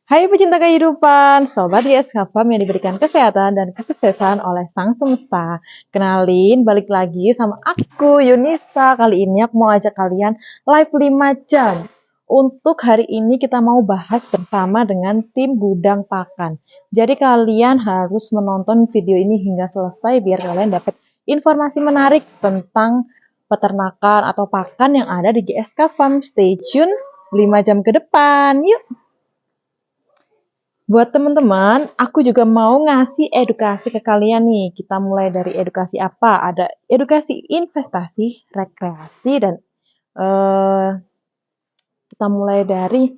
Hai pecinta kehidupan, Sobat ISK Farm yang diberikan kesehatan dan kesuksesan oleh Sang Semesta. Kenalin, balik lagi sama aku, Yunisa. Kali ini aku mau ajak kalian live 5 jam. Untuk hari ini kita mau bahas bersama dengan tim Gudang Pakan. Jadi kalian harus menonton video ini hingga selesai biar kalian dapat informasi menarik tentang peternakan atau pakan yang ada di GSK Farm. Stay tune 5 jam ke depan. Yuk! Buat teman-teman, aku juga mau ngasih edukasi ke kalian nih. Kita mulai dari edukasi apa? Ada edukasi investasi, rekreasi, dan eh, kita mulai dari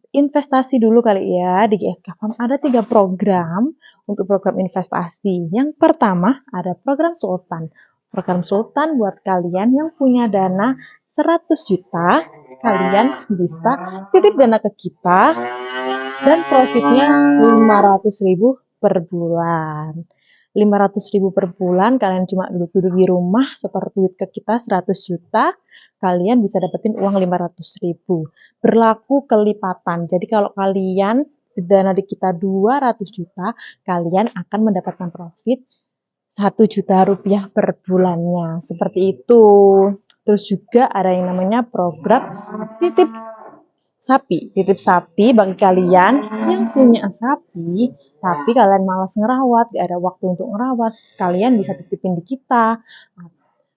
investasi dulu kali ya. Di GSK Farm ada 3 program untuk program investasi. Yang pertama ada program Sultan. Program Sultan buat kalian yang punya dana 100 juta, kalian bisa titip dana ke kita dan profitnya 500.000 per bulan. 500.000 per bulan, kalian cuma duduk-duduk di rumah, setor duit ke kita 100 juta, kalian bisa dapetin uang 500.000. Berlaku kelipatan. Jadi kalau kalian dana di kita 200 juta, kalian akan mendapatkan profit 1 juta rupiah per bulannya. Seperti itu. Terus juga ada yang namanya program titip titip sapi bagi kalian yang punya sapi, tapi kalian malas ngerawat, gak ada waktu untuk ngerawat, kalian bisa titipin di kita.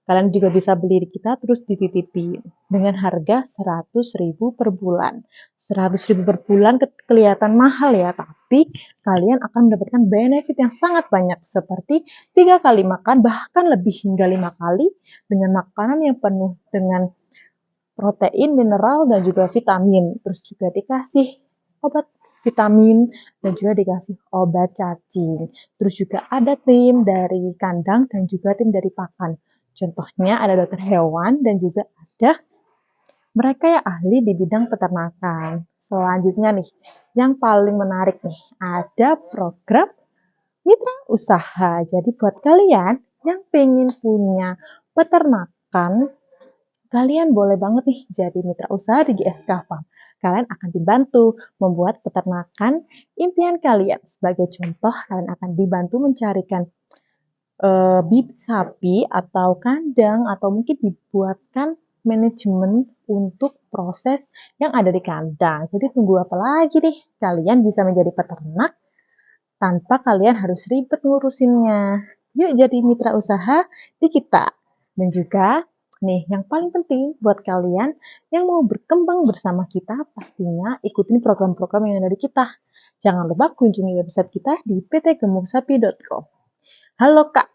Kalian juga bisa beli di kita terus dititipin dengan harga 100.000 per bulan. 100.000 per bulan kelihatan mahal ya, tapi kalian akan mendapatkan benefit yang sangat banyak seperti 3 kali makan, bahkan lebih hingga 5 kali dengan makanan yang penuh dengan protein, mineral, dan juga vitamin. Terus juga dikasih obat vitamin dan juga dikasih obat cacing. Terus juga ada tim dari kandang dan juga tim dari pakan. Contohnya ada dokter hewan dan juga ada mereka yang ahli di bidang peternakan. Selanjutnya nih, yang paling menarik nih, ada program mitra usaha. Jadi buat kalian yang pengen punya peternakan, kalian boleh banget nih jadi mitra usaha di GSK Farm. Kalian akan dibantu membuat peternakan impian kalian. Sebagai contoh, kalian akan dibantu mencarikan bibit sapi atau kandang atau mungkin dibuatkan manajemen untuk proses yang ada di kandang. Jadi tunggu apa lagi nih? Kalian bisa menjadi peternak tanpa kalian harus ribet ngurusinnya. Yuk jadi mitra usaha di kita. Dan juga nih yang paling penting buat kalian yang mau berkembang bersama kita, pastinya ikutin program-program yang ada di kita. Jangan lupa kunjungi website kita di ptgemuksapi.com. Halo Kak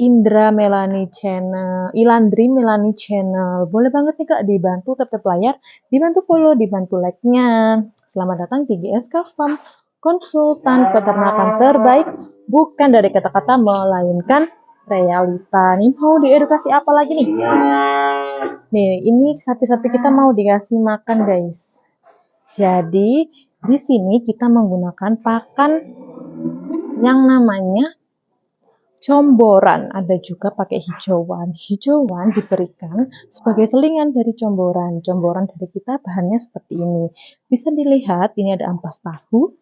Indra Melani Channel, Ilandri Melani Channel. Boleh banget nih Kak dibantu tap layar, dibantu follow, dibantu like-nya. Selamat datang di GSK Farm, konsultan peternakan terbaik, bukan dari kata-kata melainkan realita. Nih mau diedukasi apa lagi nih? Nih, ini sapi-sapi kita mau dikasih makan guys. Jadi di sini kita menggunakan pakan yang namanya comboran, ada juga pakai hijauan. Hijauan diberikan sebagai selingan dari comboran. Comboran dari kita bahannya seperti ini. Bisa dilihat, ini ada ampas tahu,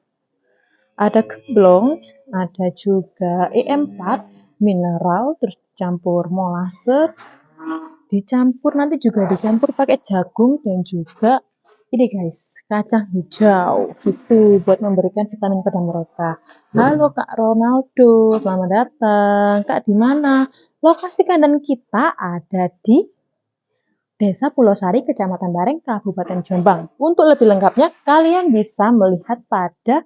ada gemblong, ada juga E4, mineral, terus dicampur molase, dicampur nanti juga dicampur pakai jagung dan juga ini guys, kacang hijau gitu buat memberikan vitamin pada mereka. Halo Kak Ronaldo, selamat datang. Kak di mana? Lokasi kandang kita ada di Desa Pulau Sari, Kecamatan Bareng, Kabupaten Jombang. Untuk lebih lengkapnya, kalian bisa melihat pada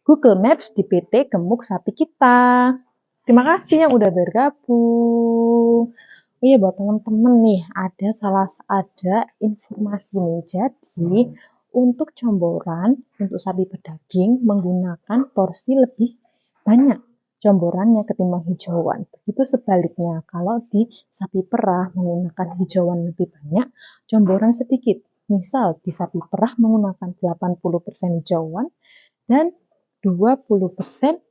Google Maps di PT Gemuk Sapi kita. Terima kasih yang udah bergabung. Iya buat teman-teman nih, ada informasi nih. Jadi untuk comboran, untuk sapi pedaging menggunakan porsi lebih banyak comborannya ketimbang hijauan. Begitu sebaliknya, kalau di sapi perah menggunakan hijauan lebih banyak, comboran sedikit. Misal di sapi perah menggunakan 80% hijauan dan 20%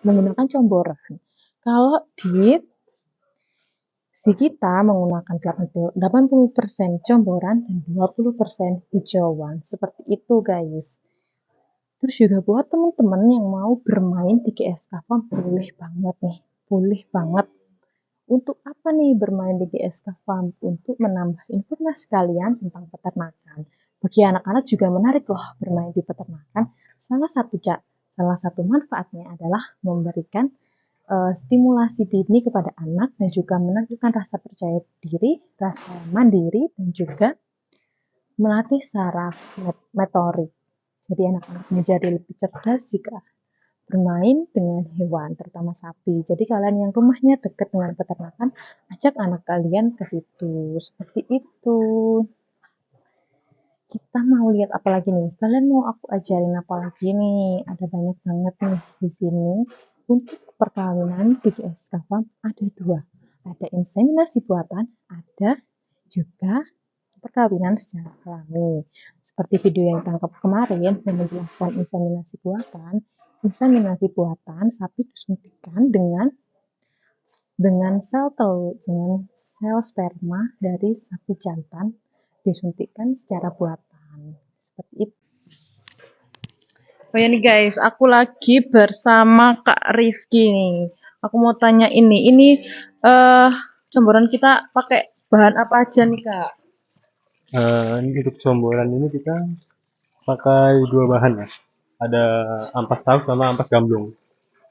menggunakan comboran. Kalau di si kita menggunakan 80% comboran dan 20% hijauan. Seperti itu guys. Terus juga buat teman-teman yang mau bermain di GSK Farm, boleh banget nih, boleh banget. Untuk apa nih bermain di GSK Farm? Untuk menambah informasi kalian tentang peternakan. Bagi anak-anak juga menarik loh bermain di peternakan. Salah satu manfaatnya adalah memberikan stimulasi dini kepada anak dan juga menanamkan rasa percaya diri, rasa mandiri, dan juga melatih saraf motorik. Jadi anak-anak menjadi lebih cerdas jika bermain dengan hewan, terutama sapi. Jadi kalian yang rumahnya dekat dengan peternakan, ajak anak kalian ke situ. Seperti itu. Kita mau lihat apa lagi nih? Kalian mau aku ajarin apa lagi nih? Ada banyak banget nih di sini. Untuk perkawinan di GSK Farm ada dua. Ada inseminasi buatan, ada juga perkawinan secara alami. Seperti video yang tangkap kemarin yang menjelaskan inseminasi buatan sapi disuntikan dengan sel sperma dari sapi jantan disuntikkan secara buatan. Seperti itu. Oh ya nih guys, aku lagi bersama Kak Rifki nih. Aku mau tanya ini campuran kita pakai bahan apa aja nih Kak? Ini untuk somboran ini kita pakai dua bahan ya. Ada ampas tahu sama ampas gamblong.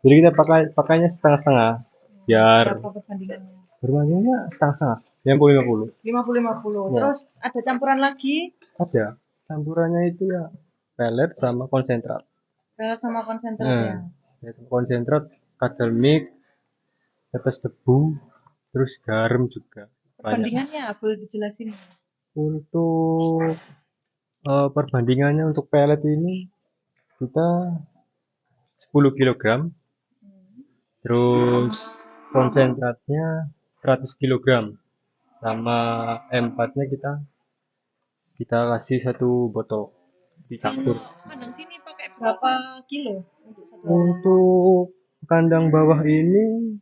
Jadi kita pakainya setengah-setengah biar Berapa perbandingannya? berbandingnya setengah-setengah. 50-50. 50-50. Ya, Terus ada campuran lagi ada. Campurannya itu ya pelet sama konsentrat. pelet sama konsentrat Nah, ya. ya, konsentrat kadar mic, tetes tebu, terus garam juga banyak. Perbandingannya boleh dijelasin? Untuk perbandingannya untuk pelet ini kita 10 kilogram. Terus konsentratnya 100 kilogram sama M4-nya kita kita kasih satu botol dicampur. Kandang sini pakai berapa kilo untuk satu hari? Untuk kandang bawah ini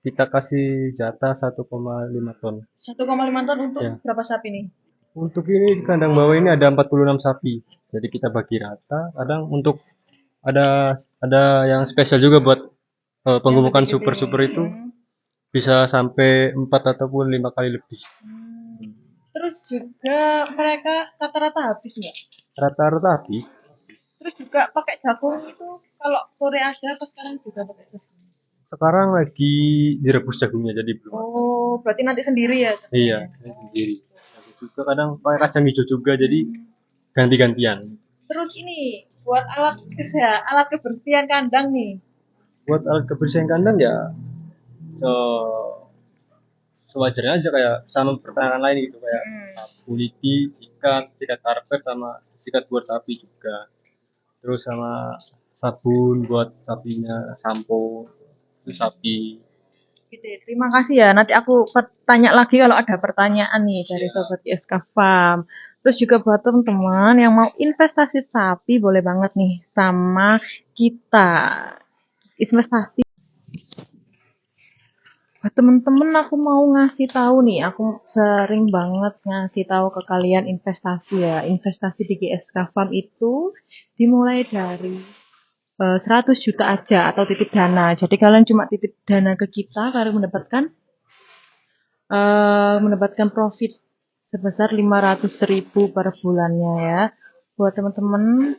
kita kasih jatah 1,5 ton. 1,5 ton untuk Ya. berapa sapi nih? Untuk ini di kandang bawah ini ada 46 sapi. Jadi kita bagi rata. Kadang untuk ada yang spesial juga buat penggemukan super-super itu bisa sampai 4 ataupun 5 kali lebih. Terus juga mereka rata-rata habis nggak? Rata-rata habis. Terus juga pakai jagung itu kalau sore ada apa sekarang juga pakai jagung? Sekarang lagi direbus jagungnya jadi belum. Oh, berarti nanti sendiri ya? Iya, saya sendiri. Habis juga kadang pakai kacang hijau juga jadi ganti-gantian. Terus ini buat alat kebersihan kandang nih. Buat alat kebersihan kandang ya se- sewajarnya aja kayak sama pertanyaan lain gitu kayak sapu lidi, sikat karpet sama sikat buat sapi juga. Terus sama sabun buat sapinya, sampo itu sapi. Gitu ya. Terima kasih ya. Nanti aku tanya lagi kalau ada pertanyaan nih dari Sobat ISK Farm. Terus juga buat teman-teman yang mau investasi sapi, boleh banget nih sama kita. Investasi. Buat teman-teman aku mau ngasih tahu nih, aku sering banget ngasih tahu ke kalian investasi ya. Investasi di GSK Farm itu dimulai dari 100 juta aja atau titip dana. Jadi kalian cuma titip dana ke kita, kalian mendapatkan profit sebesar 500.000 per bulannya ya. Buat teman-teman,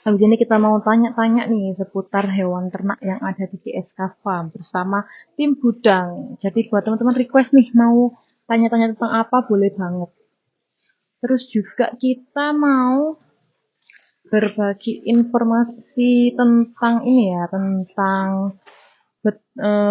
habis ini kita mau tanya-tanya nih seputar hewan ternak yang ada di GSK Farm bersama tim Budang. Jadi buat teman-teman request nih mau tanya-tanya tentang apa boleh banget. Terus juga kita mau berbagi informasi tentang ini ya, tentang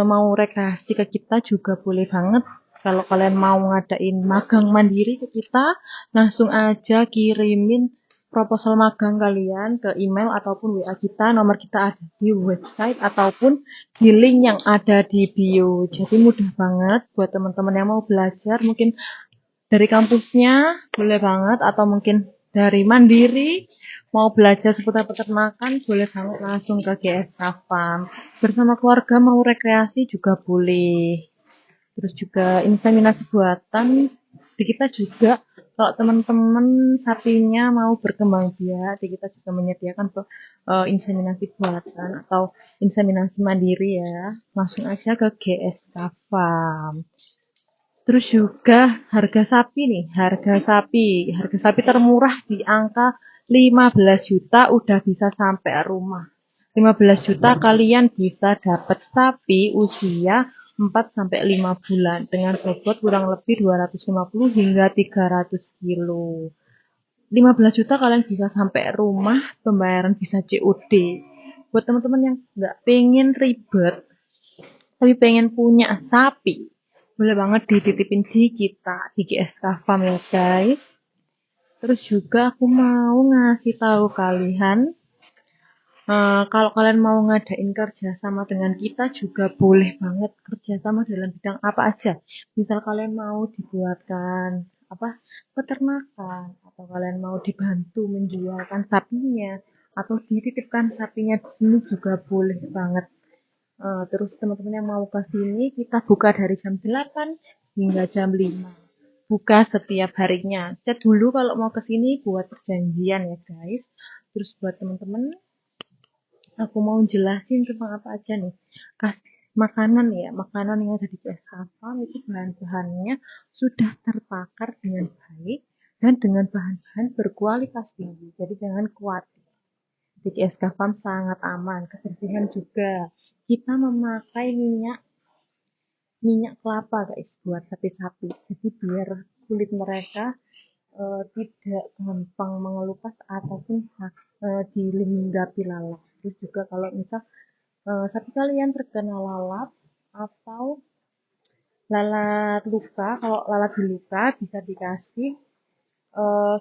mau rekreasi ke kita juga boleh banget. Kalau kalian mau ngadain magang mandiri ke kita, langsung aja kirimin proposal magang kalian ke email ataupun WA kita. Nomor kita ada di website ataupun di link yang ada di bio. Jadi mudah banget buat teman-teman yang mau belajar, mungkin dari kampusnya boleh banget atau mungkin dari mandiri mau belajar seputar peternakan boleh banget langsung ke GSK Farm. Bersama keluarga mau rekreasi juga boleh. Terus juga inseminasi buatan Di kita juga kalau teman-teman sapinya mau berkembang biak, di kita juga menyediakan inseminasi buatan atau inseminasi mandiri ya. Langsung aja ke GSK Farm. Terus juga harga sapi termurah di angka 15 juta udah bisa sampai rumah. 15 juta kalian bisa dapat sapi usia 4 sampai 5 bulan dengan bobot kurang lebih 250 hingga 300 kilo. 15 juta kalian bisa sampai rumah, pembayaran bisa COD. Buat teman-teman yang nggak pengen ribet, tapi pengen punya sapi, boleh banget dititipin di kita di GSK Farm ya guys. Terus juga aku mau ngasih tahu kalian, kalau kalian mau ngadain kerja sama dengan kita juga boleh banget kerja sama dalam bidang apa aja. Misal kalian mau dibuatkan apa peternakan, atau kalian mau dibantu menjualkan sapinya, atau dititipkan sapinya di sini juga boleh banget. Terus teman-teman yang mau ke sini kita buka dari jam 8 hingga jam 5. Buka setiap harinya. Chat dulu kalau mau ke sini buat perjanjian ya guys. Terus buat teman-teman, aku mau jelasin tentang apa aja nih. Kasih makanan ya, makanan yang ada di PS Farm itu bahan-bahannya sudah tertakar dengan baik dan dengan bahan-bahan berkualitas tinggi. Jadi jangan khawatir. Di GSK Farm sangat aman, kebersihan juga. Kita memakai minyak kelapa guys buat sapi-sapi. Jadi biar kulit mereka tidak gampang mengelupas ataupun dilinggapi lalat. Terus juga kalau misal sapi kalian terkena lalat atau lalat luka, kalau lalat di luka bisa dikasih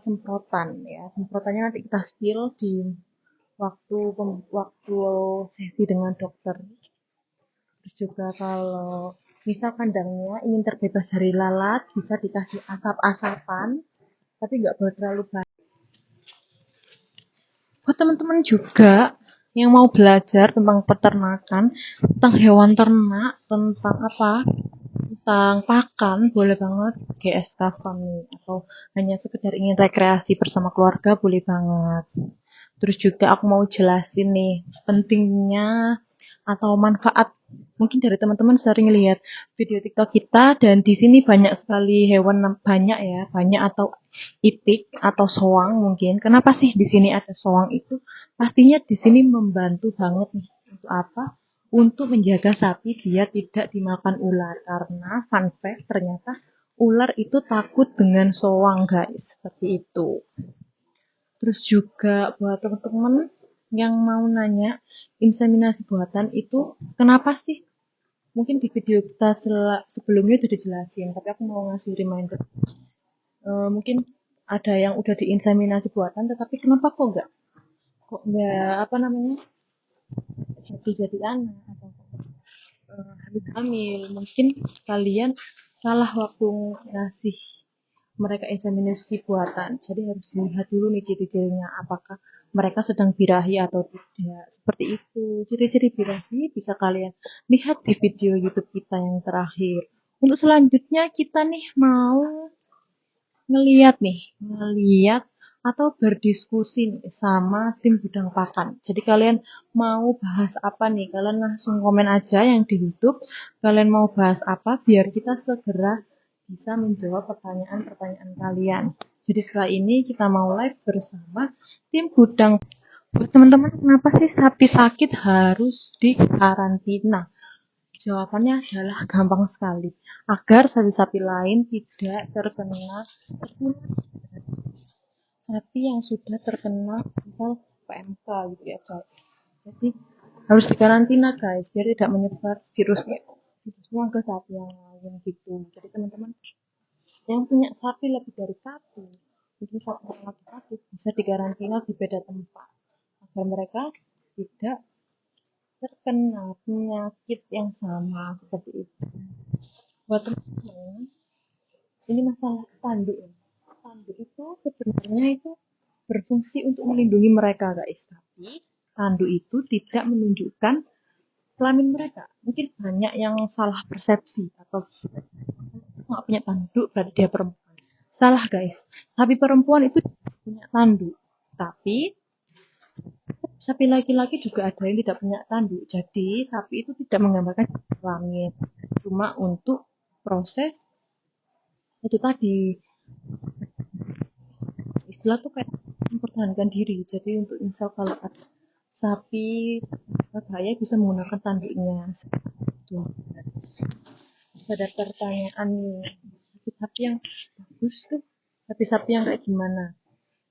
semprotan ya. Semprotannya nanti kita spill di waktu sesi dengan dokter. Terus juga kalau misal kandangnya ingin terbebas dari lalat, bisa dikasih asap-asapan, tapi nggak boleh terlalu banyak. Buat teman-teman juga yang mau belajar tentang peternakan, tentang hewan ternak, tentang apa, tentang pakan, boleh banget GSK Farm nih. Atau hanya sekedar ingin rekreasi bersama keluarga, boleh banget. Terus juga aku mau jelasin nih pentingnya atau manfaat. Mungkin dari teman-teman sering lihat video TikTok kita dan di sini banyak sekali hewan, banyak ya, banyak atau itik atau soang mungkin. Kenapa sih di sini ada soang itu? Pastinya di sini membantu banget nih. Untuk apa? Untuk menjaga sapi dia tidak dimakan ular, karena fun fact ternyata ular itu takut dengan soang guys, seperti itu. Terus juga buat teman-teman yang mau nanya, inseminasi buatan itu kenapa sih? Mungkin di video kita sebelumnya udah dijelasin, tapi aku mau ngasih reminder. Mungkin ada yang udah diinseminasi buatan, tetapi kenapa kok nggak apa namanya jadi anak atau hamil-hamil? Mungkin kalian salah waktu ngasih mereka inseminasi buatan. Jadi harus dilihat dulu nih ciri-cirinya, apakah mereka sedang birahi atau tidak. Seperti itu. Ciri-ciri birahi bisa kalian lihat di video YouTube kita yang terakhir. Untuk selanjutnya kita nih mau ngeliat atau berdiskusi nih sama tim bidang pakan. Jadi kalian mau bahas apa nih? Kalian langsung komen aja yang di YouTube. Kalian mau bahas apa biar kita segera bisa menjawab pertanyaan-pertanyaan kalian. Jadi setelah ini kita mau live bersama tim gudang. Buat teman-teman, kenapa sih sapi sakit harus dikarantina? Jawabannya adalah gampang sekali. Agar sapi-sapi lain tidak terkena sapi yang sudah terkena misal PMK gitu ya guys. Jadi harus dikarantina guys biar tidak menyebar virusnya ke sapi yang lain gitu. Jadi teman-teman yang punya sapi lebih dari satu, mungkin satu orang lagi sakit, bisa dikarantina di beda tempat agar mereka tidak terkena penyakit yang sama seperti itu. Buat teman-teman, ini masalah tanduk ya. Tanduk itu sebenarnya itu berfungsi untuk melindungi mereka guys, tapi tanduk itu tidak menunjukkan kelamin mereka. Mungkin banyak yang salah persepsi atau nggak punya tanduk berarti dia perempuan. Salah guys, sapi perempuan itu punya tanduk, tapi sapi laki-laki juga ada yang tidak punya tanduk. Jadi sapi itu tidak menggambarkan kelamin, cuma untuk proses itu tadi, istilah tuh kayak mempertahankan diri. Jadi untuk misal kalau ada sapi berbahaya bisa menggunakan tanduknya. Itu pada pertanyaan nih, sapi-sapi yang bagus tuh, sapi-sapi yang kayak gimana?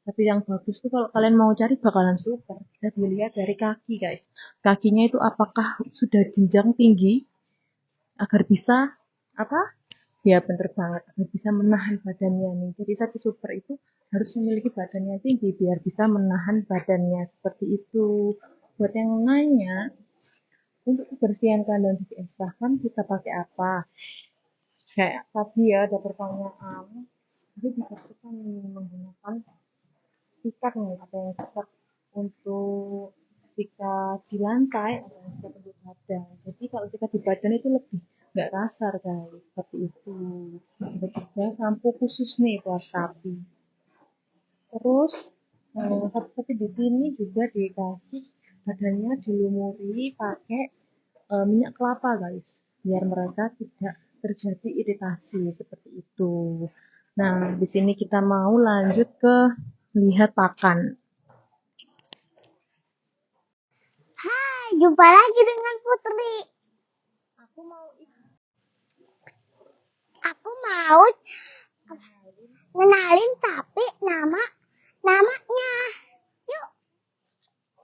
Sapi yang bagus tuh kalau kalian mau cari bakalan super. Bisa dilihat dari kaki guys. Kakinya itu apakah sudah jenjang tinggi agar bisa apa? Ya bener banget, agar bisa menahan badannya nih. Jadi sapi super itu harus memiliki badannya tinggi biar bisa menahan badannya seperti itu. Buat yang nanya, untuk kebersihan kandang di bahkan kita pakai apa? Kayak tadi ya ada pertanyaan, jadi dibersihkan menggunakan sikat nih, ada yang sikat untuk sikat di lantai, ada yang sikat untuk badan. Jadi kalau sikat di badan itu lebih nggak kasar guys, seperti itu. Ada juga sampo khusus nih buat sapi. Terus sapi-sapi di sini juga dikasih badannya dilumuri pakai minyak kelapa guys, biar mereka tidak terjadi iritasi seperti itu. Nah, di sini kita mau lanjut ke lihat pakan. Hai, jumpa lagi dengan Putri. Aku mau ngenalin sapi namanya. Yuk.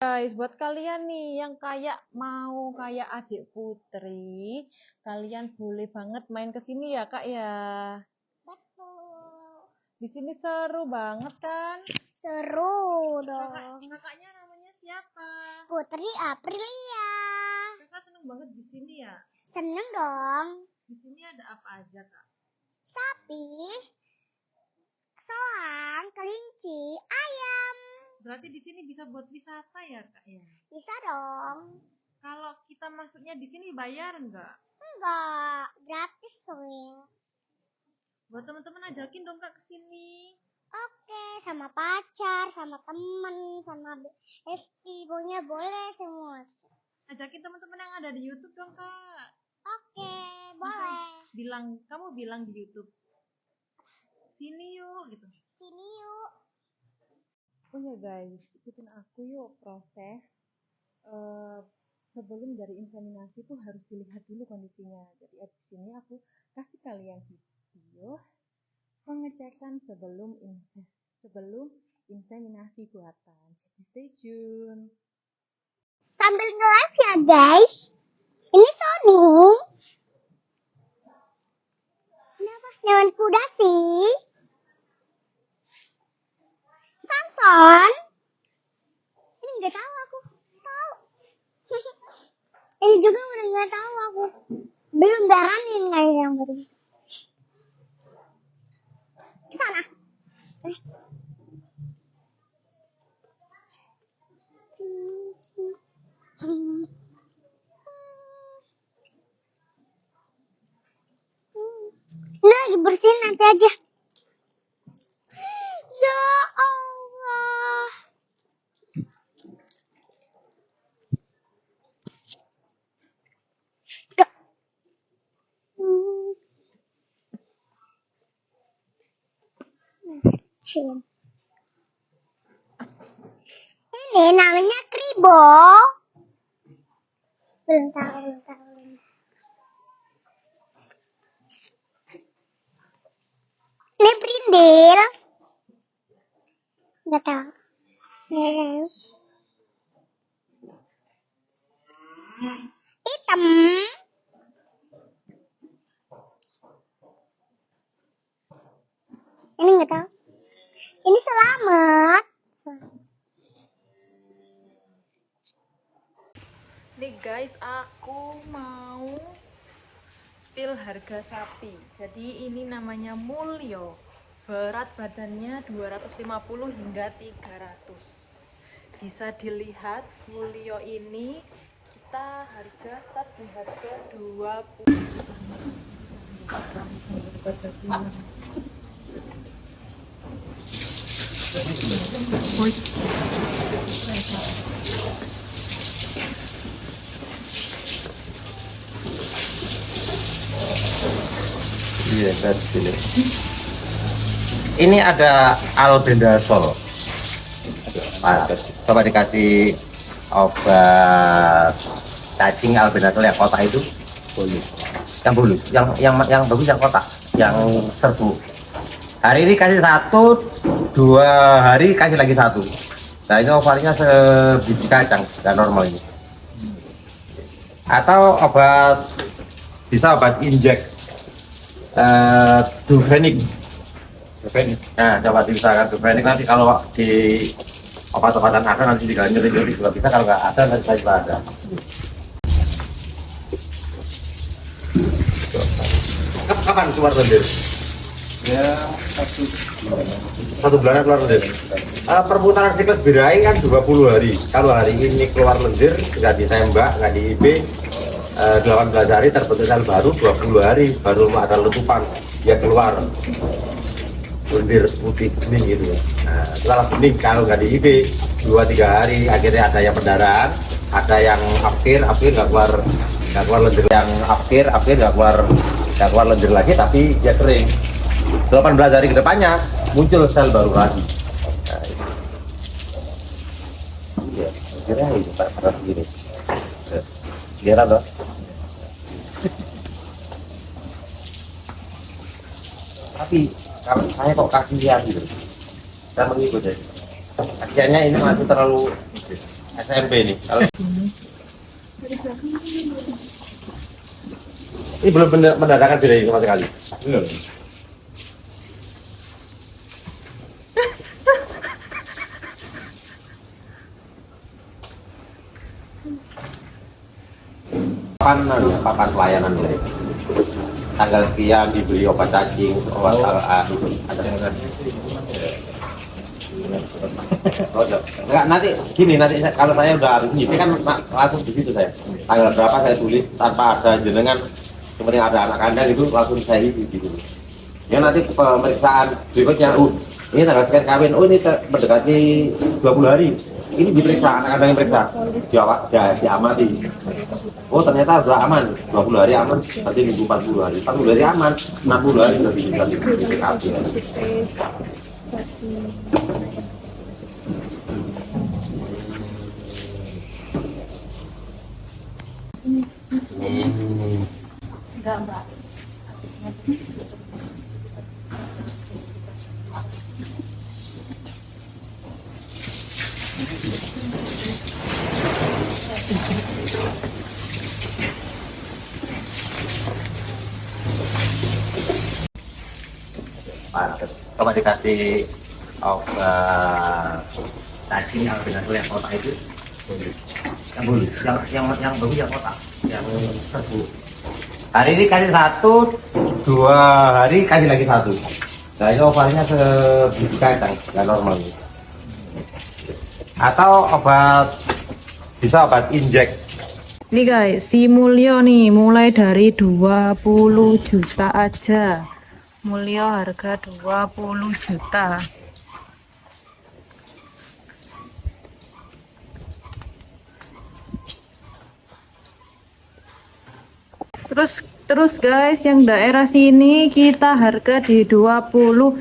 guys, buat kalian nih yang kayak mau kayak adik Putri, kalian boleh banget main ke sini ya Kak ya. Betul. Di sini seru banget kan? Seru dong. Kakaknya namanya siapa? Putri Aprilia. Kakak seneng banget di sini ya. Seneng dong. Di sini ada apa aja Kak? Sapi, soang, kelinci, ayam. Berarti di sini bisa buat wisata ya Kak ya? Bisa dong. Kalau kita masuknya di sini bayar nggak? Enggak, gratis dong. Buat teman-teman ajakin dong Kak ke sini. Oke, sama pacar, sama temen, sama besti, pokoknya boleh semua. Ajakin teman-teman yang ada di YouTube dong Kak. Oke, boleh. Kamu bilang di YouTube. Sini yuk gitu. Sini yuk. Oh ya guys, ikutin aku yuk proses. Sebelum dari inseminasi tuh harus dilihat dulu kondisinya. Jadi di sini aku kasih kalian video pengecekan sebelum inseminasi buatan. Jadi stay tune. Sambil nge-live ya guys. Ini Sony. Kenapa hewan kuda sih? Samson. Ini nggak tahu aku. Tahu. Ini juga udah nggak tahu aku. Belum daranin kayak yang baru. Ke sana. Ini lagi bersihin nanti aja. Ya Allah. Ini namanya kribo. Belum tahu. Ini brindil. Nggak tahu. Hitam. Ini nggak tahu. Ini selamat. Nih guys, aku mau spill harga sapi. Jadi ini namanya Mulyo. Berat badannya 250 hingga 300. Bisa dilihat Mulyo ini kita harga start di harga 20. Iya, sini. Ini ada albendazole. Nah, coba dikasih obat cacing albendazole yang kotak itu. Yang bulu, yang bagus yang kotak, yang serbu. Hari ini kasih 1, 2 hari kasih lagi 1. Nah ini obatnya sebiji kacang, nggak normal ini. Atau bisa obat injek Dufenic. Nah coba diusahakan Dufenic, nanti kalau di obat-obatan ada nanti juga nyuri juga bisa, kalau nggak ada nanti saya juga ada. Kapan keluar lendir? Ya, 1 bulan keluar lendir. Perputaran siklus birahi kan 20 hari. Kalau hari ini keluar lendir, nggak ditembak, nggak di IB, 18 hari terbentuk sel baru, 20 hari baru ada letupan, dia keluar lendir putih bening gitu ya. Nah, setelah bening kalau nggak di IB 2-3 hari, akhirnya ada yang pendarahan, ada yang akhir nggak keluar lendir, yang akhir nggak keluar lendir lagi, tapi dia kering. 18 hari ke depannya muncul sel baru lagi. Nah, itu. Ya, kira itu pada begini. Kira loh. Tapi kalau saya kok kasihan gitu, saya mengikut deh. Kasihannya ini masih terlalu SMP nih. Kalau ini belum mendadak birahi sama sekali. Belum. Papan pelayanan mulai tanggal sekian dibeli obat cacing, obat itu ada yang enggak, nanti gini, nanti kalau saya udah harus ini kan langsung di situ saya tanggal berapa saya tulis tanpa ada jenengan, yang penting ada anak kandang itu langsung saya isi gitu ya. Nanti pemeriksaan berikutnya, ini tanggal sekian kawin, ini mendekati 20 hari, ini diperiksa, anak kandang yang periksa, diamati. Oh ternyata udah aman, 20 hari aman, nanti minggu 40 hari aman, 60 hari sudah bisa di PKP. Enggak, Mbak. Coba dikasih obat cacing albendazole yang kotak itu, yang bulu, yang bagus yang kotak, yang serbu. Hari ini kasih 1, 2 hari kasih lagi 1. Nah ini obatnya sebiji kacang, nggak normal. Atau bisa obat injek. Ini guys, si Mulyo nih mulai dari 20 juta aja. Mulyo harga 20 juta. Terus guys, yang daerah sini kita harga di 29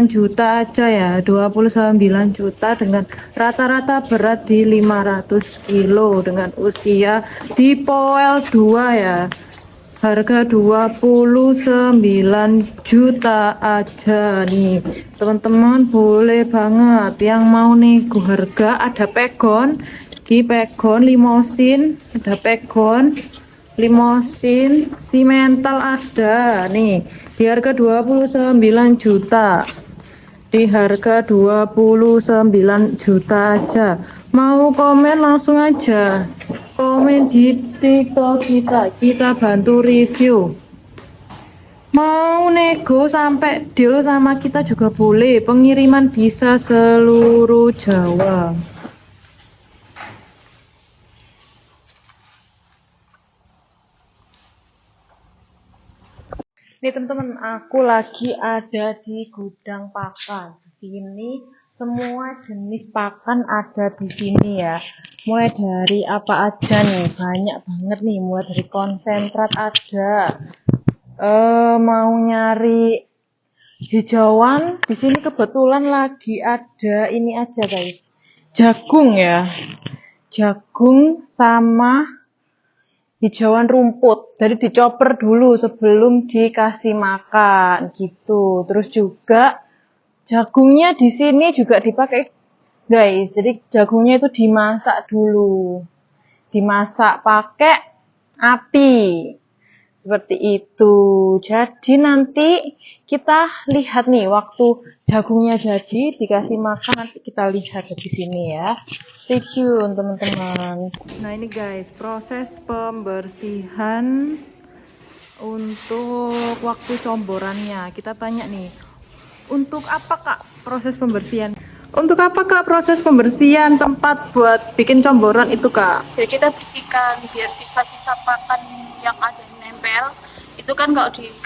juta aja ya. 29 juta dengan rata-rata berat di 500 kilo dengan usia di Poel 2 ya. Harga 29 juta aja nih. Teman-teman boleh banget yang mau nego harga, ada pegon, di pegon limosin, ada pegon limosin, simental ada nih di harga 29 juta, di harga 29 juta aja. Mau komen langsung aja komen di TikTok kita bantu review. Mau nego sampai deal sama kita juga boleh, pengiriman bisa seluruh Jawa. Nih teman-teman, aku lagi ada di gudang pakan. Di sini semua jenis pakan ada di sini ya. Mulai dari apa aja nih, banyak banget nih. Mulai dari konsentrat ada. Mau nyari hijauan, di sini kebetulan lagi ada ini aja guys. Jagung ya. Jagung sama hijauan rumput. Jadi dicoper dulu sebelum dikasih makan gitu. Terus juga jagungnya di sini juga dipakai guys. Jadi jagungnya itu dimasak dulu. Dimasak pakai api. Seperti itu. Jadi nanti kita lihat nih waktu jagungnya jadi dikasih makan, nanti kita lihat di sini ya. Stay tune teman-teman. Nah ini guys, proses pembersihan untuk waktu comborannya. Kita tanya nih, untuk apa kak proses pembersihan? Untuk apa kak proses pembersihan tempat buat bikin comboran itu kak? Jadi kita bersihkan biar sisa-sisa pakan yang ada yang nempel itu kan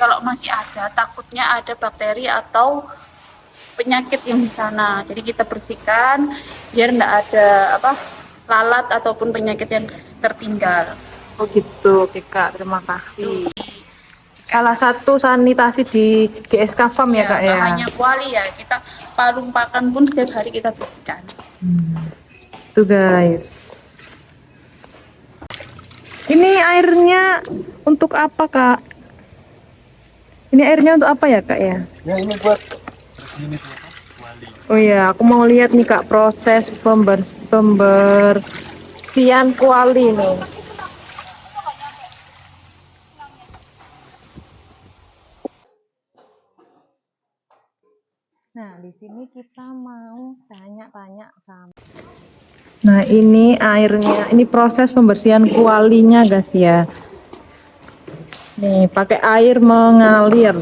kalau masih ada, takutnya ada bakteri atau penyakit yang di sana. Jadi kita bersihkan biar enggak ada lalat ataupun penyakit yang tertinggal. Oh gitu, oke kak, terima kasih. Salah satu sanitasi di GSK Farm ya kak ya? Hanya kuali ya, kita palung pakan pun setiap hari kita bersihkan. Tuh guys. Ini airnya untuk apa kak? Ini airnya untuk apa ya kak ya? Ya ini buat bersihin itu apa? Kuali. Oh ya, aku mau lihat nih kak proses pembersihan kuali nih. Nah, di sini kita mau tanya-tanya sama. Nah, ini airnya, ini proses pembersihan kualinya, guys ya. Nih, pakai air mengalir.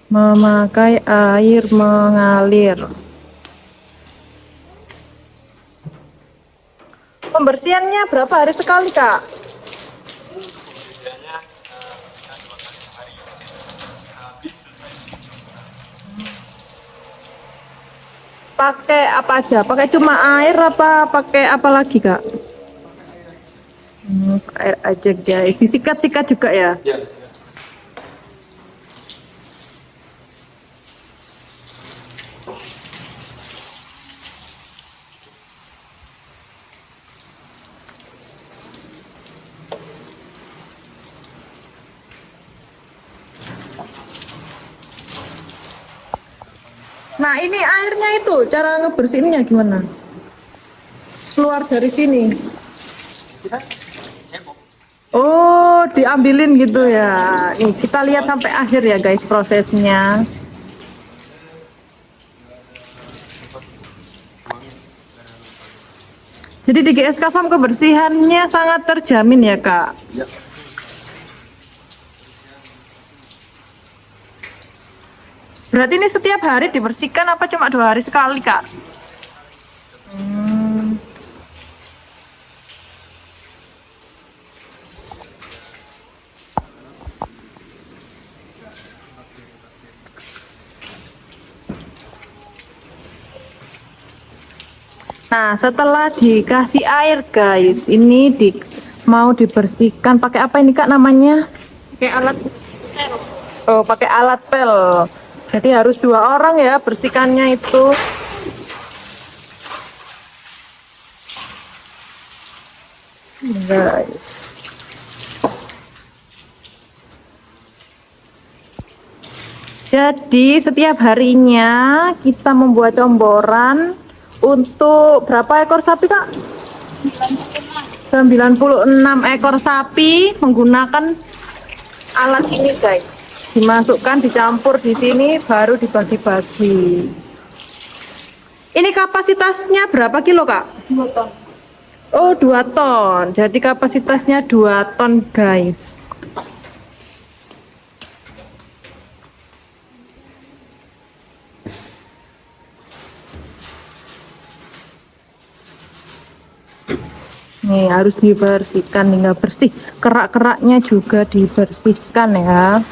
Memakai air mengalir. Pembersihannya berapa hari sekali, Kak? Pakai apa aja? Pakai cuma air apa pakai apa lagi kak? Air aja guys. Disikat-sikat juga ya? Ya. Nah ini airnya itu cara ngebersihinnya gimana? Keluar dari sini. Oh diambilin gitu ya. Nih kita lihat sampai akhir ya guys prosesnya. Jadi di GSK Farm kebersihannya sangat terjamin ya kak? Ya. Berarti ini setiap hari dibersihkan apa cuma 2 hari sekali kak? Nah setelah dikasih air guys, ini mau dibersihkan pakai apa ini kak namanya? Pakai alat pel. Oh pakai alat pel. Jadi harus 2 orang ya bersihkannya itu. Guys. Jadi setiap harinya kita membuat comboran untuk berapa ekor sapi kak? 96 ekor sapi menggunakan alat ini guys. Dimasukkan, dicampur di sini, baru dibagi-bagi. Ini kapasitasnya berapa kilo kak? 2 ton. Oh 2 ton. Jadi kapasitasnya 2 ton guys. Nih harus dibersihkan hingga bersih. Kerak-keraknya juga dibersihkan ya.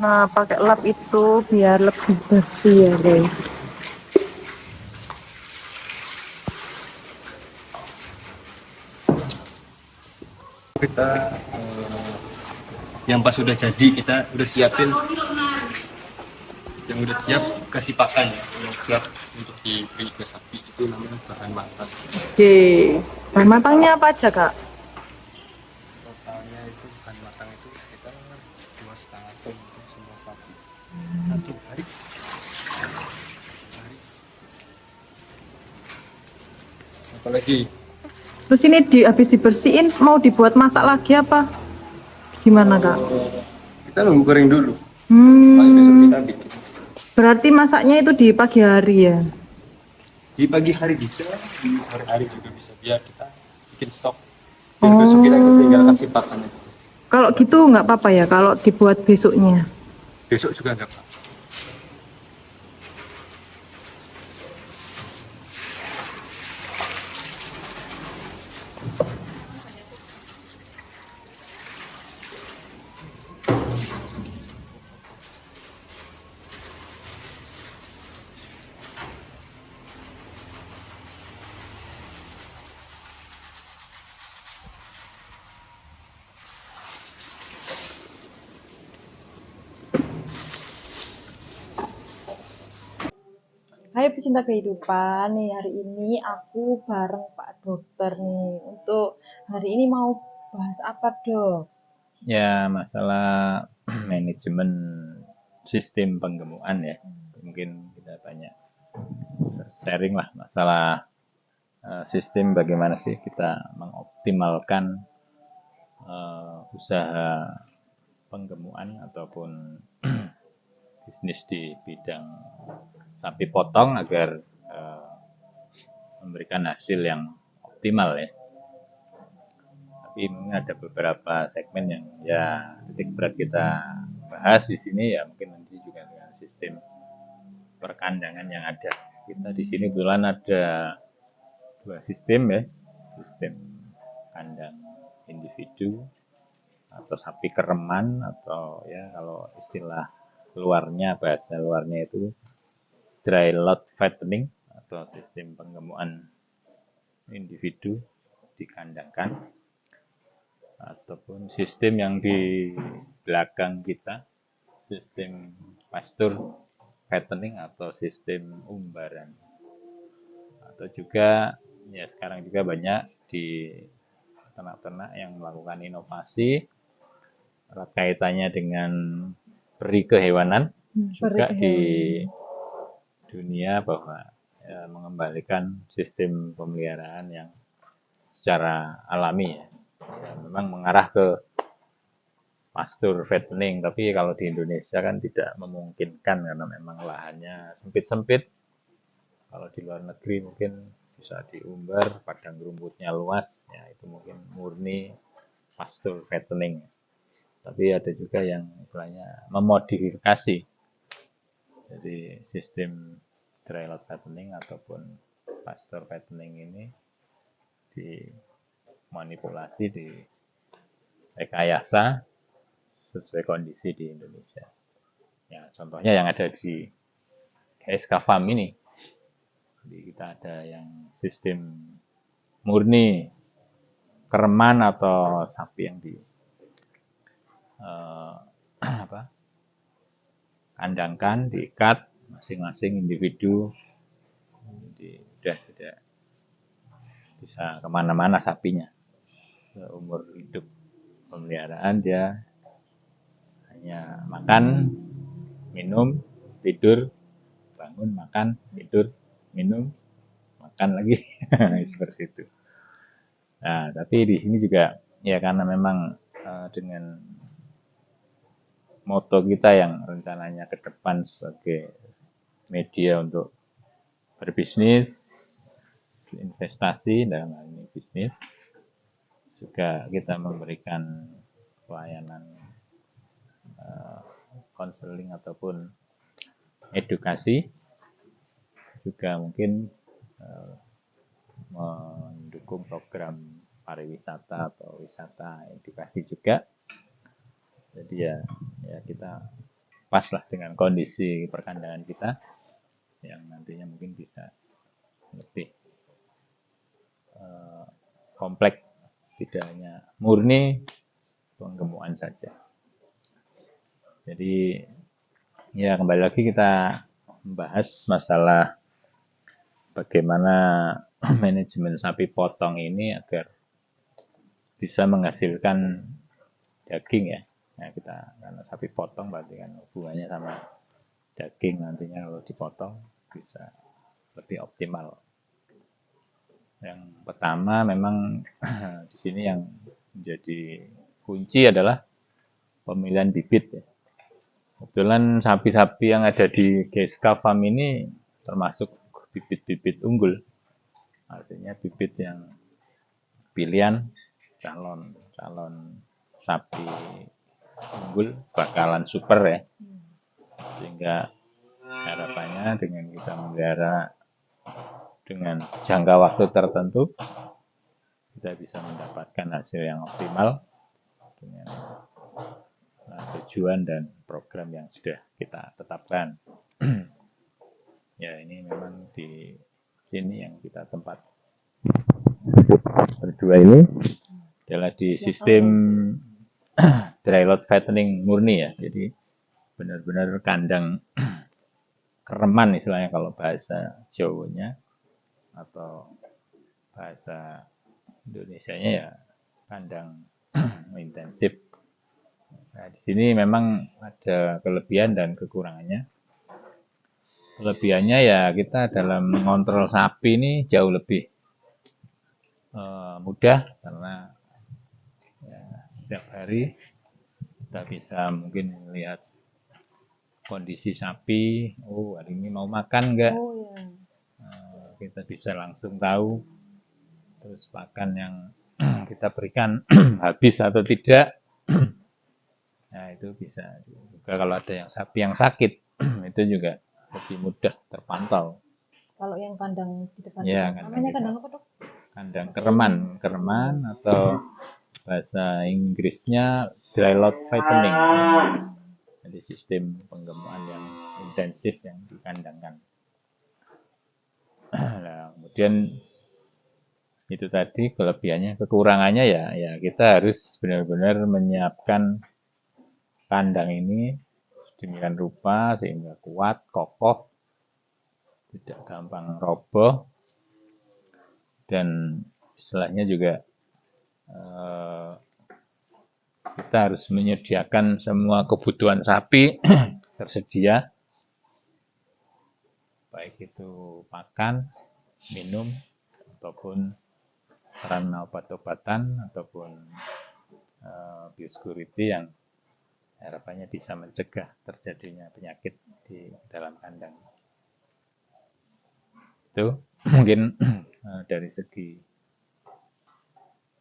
Nah, pakai lap itu biar lebih bersih ya, guys. Kita yang pas sudah jadi kita udah siapin, yang udah siap kasih pakan ya, yang siap untuk diberi ke sapi itu namanya bahan matang. Oke. Bahan matangnya apa aja, Kak? Totalnya itu bahan matang itu sekitar 2,5 ton untuk semua sapi satu hari. Apalagi Terus ini habis dibersihin mau dibuat masak lagi apa? Gimana, Kak? kita nunggu kering dulu, paling besok kita bikin. Berarti masaknya itu di pagi hari ya? Di pagi hari bisa, di sore hari juga bisa, biar kita bikin stok, biar besok kita tinggal kasih pakan aja. Kalau gitu nggak apa-apa ya kalau dibuat besoknya? Besok juga nggak apa. Hai pecinta kehidupan, nih hari ini aku bareng Pak Dokter nih. Untuk hari ini mau bahas apa, Dok? Ya, masalah manajemen sistem penggemukan ya. Mungkin kita banyak sharing lah masalah sistem bagaimana sih kita mengoptimalkan usaha penggemukan ataupun bisnis di bidang sapi potong agar memberikan hasil yang optimal ya. Tapi mungkin ada beberapa segmen yang ya titik berat kita bahas di sini ya, mungkin nanti juga dengan sistem perkandangan yang ada. Kita di sini kebetulan ada dua sistem ya, sistem kandang individu atau sapi kereman, atau ya kalau istilah luarnya, bahasa luarnya itu dry lot fattening atau sistem penggemukan individu dikandangkan, ataupun sistem yang di belakang kita, sistem pasture fattening atau sistem umbaran. Atau juga ya sekarang juga banyak di ternak-ternak yang melakukan inovasi erat kaitannya dengan peri kehewanan juga di dunia, bahwa ya, mengembalikan sistem pemeliharaan yang secara alami ya. Ya, memang mengarah ke pasture fattening, tapi kalau di Indonesia kan tidak memungkinkan karena memang lahannya sempit-sempit. Kalau di luar negeri mungkin bisa diumbar, padang rumputnya luas, ya itu mungkin murni pasture fattening. Tapi ada juga yang istilahnya memodifikasi, jadi sistem dry lot fattening ataupun pasture fattening ini dimanipulasi, di rekayasa sesuai kondisi di Indonesia. Ya, contohnya yang ada di KSK Farm ini. Jadi kita ada yang sistem murni kereman atau sapi yang di kandangkan, diikat masing-masing individu, jadi udah tidak bisa kemana-mana sapinya. Seumur hidup pemeliharaan dia hanya makan, minum, tidur, bangun, makan, tidur, minum, makan lagi. Seperti itu. Nah, tapi di sini juga ya karena memang dengan moto kita yang rencananya ke depan sebagai media untuk berbisnis investasi dalam hal ini bisnis. Juga kita memberikan pelayanan konseling ataupun edukasi. Juga mungkin mendukung program pariwisata atau wisata edukasi juga. Jadi ya kita pas lah dengan kondisi perkandangan kita yang nantinya mungkin bisa lebih kompleks, tidak hanya murni penggemukan saja. Jadi ya kembali lagi kita membahas masalah bagaimana manajemen sapi potong ini agar bisa menghasilkan daging ya. Nah, karena sapi potong berarti kan hubungannya sama daging nantinya kalau dipotong bisa lebih optimal. Yang pertama memang di sini yang menjadi kunci adalah pemilihan bibit ya. Kebetulan sapi-sapi yang ada di GSK Farm ini termasuk bibit-bibit unggul. Artinya bibit yang pilihan calon sapi unggul bakalan super ya. Sehingga harapannya dengan kita memelihara dengan jangka waktu tertentu kita bisa mendapatkan hasil yang optimal dengan tujuan dan program yang sudah kita tetapkan. Ya ini memang di sini yang kita tempat berdua ini adalah di sistem dry lot fattening murni ya. Jadi benar-benar kandang kereman istilahnya kalau bahasa Jawanya, atau bahasa Indonesianya ya kandang intensif. Nah, di sini memang ada kelebihan dan kekurangannya. Kelebihannya ya kita dalam mengontrol sapi ini jauh lebih mudah karena ya, setiap hari kita bisa mungkin melihat kondisi sapi, oh hari ini mau makan enggak? Oh ya. Kita bisa langsung tahu terus pakan yang kita berikan habis atau tidak. Nah itu bisa juga kalau ada yang sapi yang sakit itu juga lebih mudah terpantau. Kalau yang kandang di depan Ya, itu, namanya di kandang apa dok? kandang kereman atau bahasa Inggrisnya dry lot fattening. Jadi sistem penggemukan yang intensif yang dikandangkan. Nah, kemudian itu tadi kelebihannya, kekurangannya ya kita harus benar-benar menyiapkan kandang ini sedemikian rupa sehingga kuat, kokoh, tidak gampang roboh, dan istilahnya juga kita harus menyediakan semua kebutuhan sapi tersedia, baik itu pakan, minum, ataupun sarana obat-obatan, ataupun biosecurity yang harapannya bisa mencegah terjadinya penyakit di dalam kandang. Itu mungkin dari segi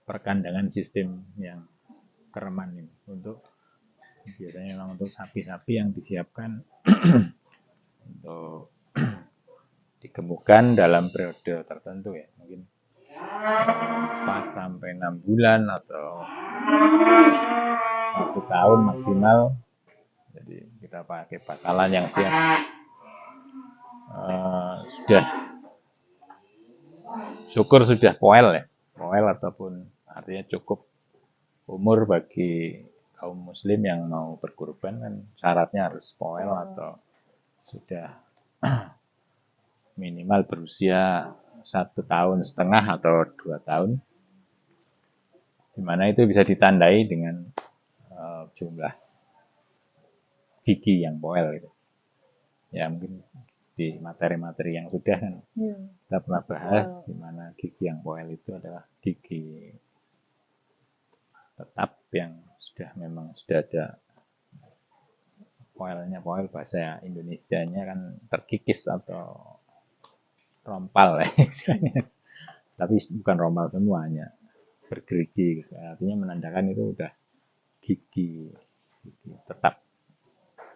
perkandangan sistem yang kereman ini, untuk biasanya memang untuk sapi-sapi yang disiapkan untuk digemukkan dalam periode tertentu ya, mungkin 4 sampai 6 bulan atau 1 tahun maksimal. Jadi kita pakai bakalan yang siap sudah syukur sudah poel ya, poel ataupun artinya cukup umur bagi kaum muslim yang mau berkurban kan syaratnya harus poel atau sudah minimal berusia 1,5 tahun atau 2 tahun, dimana itu bisa ditandai dengan jumlah gigi yang poel gitu. Ya mungkin di materi-materi yang sudah kan kita pernah bahas di mana gigi yang poel itu adalah gigi tetap yang memang sudah ada poelnya. Poel bahasa Indonesianya kan terkikis atau rompal ya istilahnya. Tapi bukan rombal semuanya, bergerigi gitu. Artinya menandakan itu udah gigi tetap.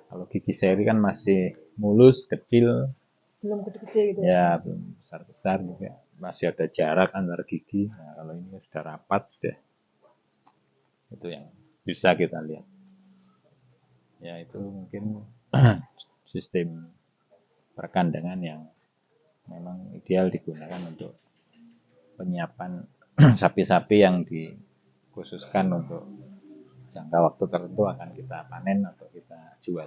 Kalau gigi seri kan masih mulus, kecil, Belum gede-gede gitu. ya belum besar-besar juga, masih ada jarak antara gigi. Nah, kalau ini sudah rapat, sudah itu yang bisa kita lihat. Ya itu mungkin sistem perkandangan yang memang ideal digunakan untuk penyiapan sapi-sapi yang dikhususkan untuk jangka waktu tertentu akan kita panen atau kita jual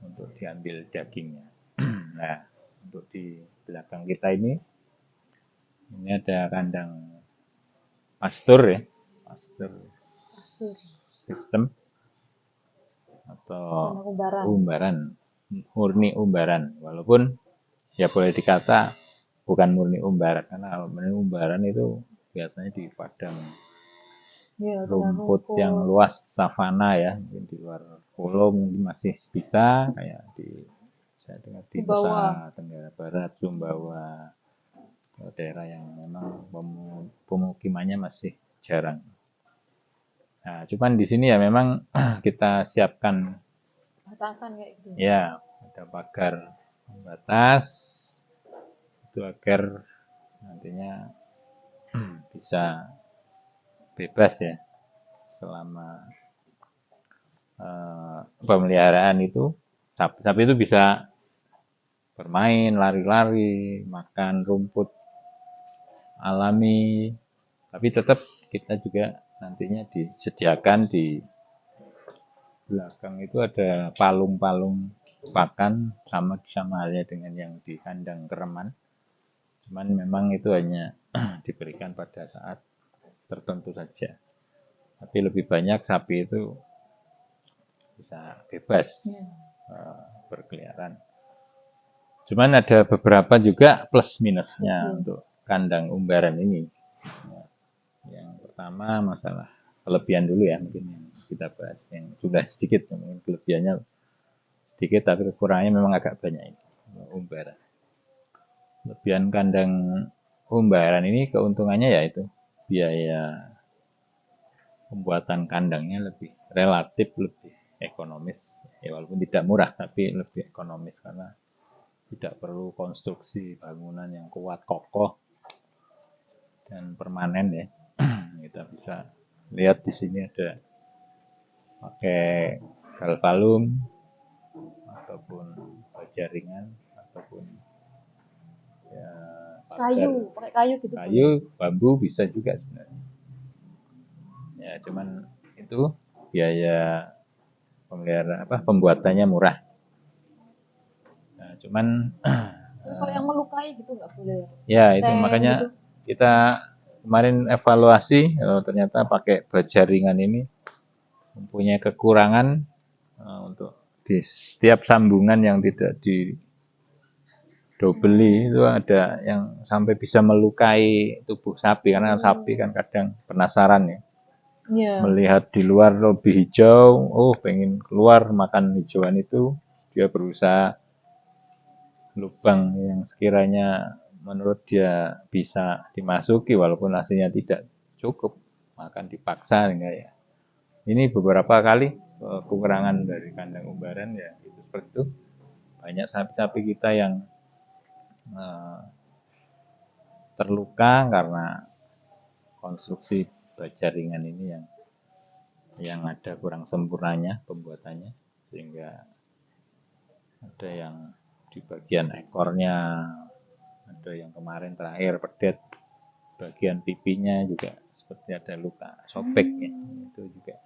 untuk diambil dagingnya. Nah, untuk di belakang kita ini ada kandang pastur ya, pastur sistem atau Umbaran. umbaran, murni umbaran. Walaupun ya boleh dikata bukan murni umbaran, karena kalau murni umbaran itu biasanya di padang Ya, rumput yang luas, savana ya, mungkin di luar pulau mungkin masih bisa, kayak di saya dengar di Nusa Tenggara Barat, Sumbawa, daerah yang memang pemukimannya masih jarang. Nah, cuman di sini ya memang kita siapkan batasan kayak gitu. ya, ada pagar pembatas itu agar nantinya bisa bebas ya selama pemeliharaan itu. Sapi itu bisa bermain, lari-lari, makan rumput alami, tapi tetap kita juga nantinya disediakan di belakang itu ada palung-palung pakan sama halnya dengan yang di kandang kereman. Cuman memang itu hanya diberikan pada saat tertentu saja. Tapi lebih banyak sapi itu bisa bebas berkeliaran. Cuman ada beberapa juga plus minusnya untuk kandang umbaran ini. Yang pertama masalah kelebihan dulu ya, mungkin yang kita bahas yang sudah sedikit, mungkin kelebihannya sedikit tapi kekurangannya memang agak banyak ini umbaran. Kelebihan kandang umbaran ini keuntungannya yaitu biaya pembuatan kandangnya relatif lebih ekonomis ya, walaupun tidak murah tapi lebih ekonomis karena tidak perlu konstruksi bangunan yang kuat kokoh dan permanen ya. Kita bisa lihat di sini ada pakai galvalum ataupun baja ringan ataupun ya pakai kayu gitu. Kayu, bambu bisa juga sebenarnya. Ya, cuman itu biaya pembuatannya murah. Nah, cuman kalau yang melukai gitu nggak boleh. Ya, itu makanya gitu. Kita kemarin evaluasi, ternyata pakai baja ringan ini mempunyai kekurangan untuk di setiap sambungan yang tidak didobeli itu ada yang sampai bisa melukai tubuh sapi, karena sapi kan kadang penasaran ya. Melihat di luar lebih hijau, pengen keluar makan hijauan itu, dia berusaha lubang yang sekiranya menurut dia bisa dimasuki walaupun hasilnya tidak cukup, makan dipaksa enggak ya. Ini beberapa kali kekurangan dari kandang umbaran ya itu seperti itu. Banyak sapi-sapi kita yang terluka karena konstruksi baja ringan ini yang ada kurang sempurnanya pembuatannya, sehingga ada yang di bagian ekornya, ada yang kemarin terakhir pedet bagian pipinya juga seperti ada luka sobek ya, itu juga.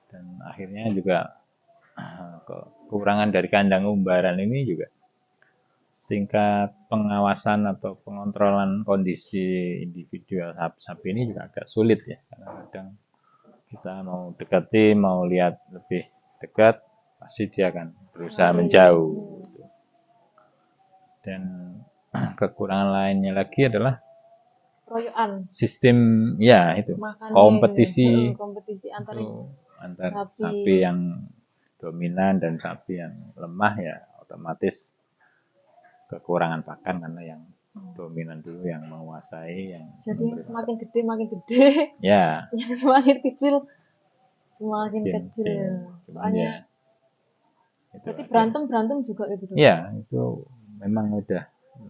Dan akhirnya juga kekurangan dari kandang umbaran ini juga tingkat pengawasan atau pengontrolan kondisi individual sapi ini juga agak sulit ya, karena kadang kita mau dekati, mau lihat lebih dekat, pasti dia akan berusaha menjauh. Dan kekurangan lainnya lagi adalah sistem ya itu kompetisi antar sapi yang dominan dan sapi yang lemah ya, otomatis kekurangan pakan karena yang dominan dulu yang menguasai, yang Jadi yang memberi semakin gede makin gede, ya yang semakin kecil semakin mungkin kecil. sih. Ya. Cuman Soalnya ya itu berarti ada. berantem juga itu dong. Ya itu memang udah